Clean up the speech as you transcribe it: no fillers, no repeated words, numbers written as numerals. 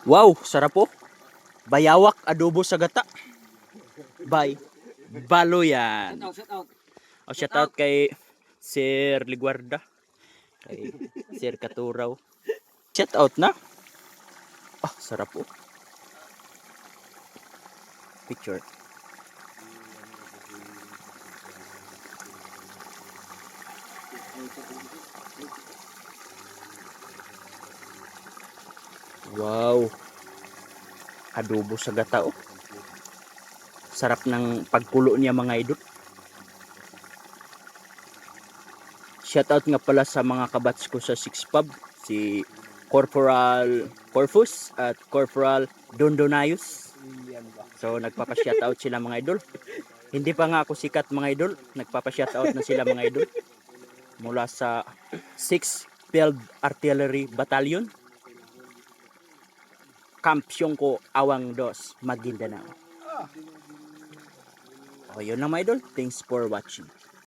Wow, sarap po. Bayawak adobo sa gata. By Baloyan. Shout out. O shout out kay Sir Liguarda. Kay Sir Katuraw. Shout out na. Ah, sarap po. Picture. Wow. Adobo sa gata oh. Sarap ng pagkulo niya mga idol. Shoutout nga pala sa mga kabats ko sa 6 Pub, si Corporal Corfus at Corporal Dondonayos. So nagpapa-shoutout sila mga idol. Hindi pa nga ako sikat mga idol, nagpapa-shoutout na sila mga idol. Mula sa 6 Field Artillery Battalion, Camp Siongko, Awang Dos, Maguindanao. O yun lang mga idol, thanks for watching.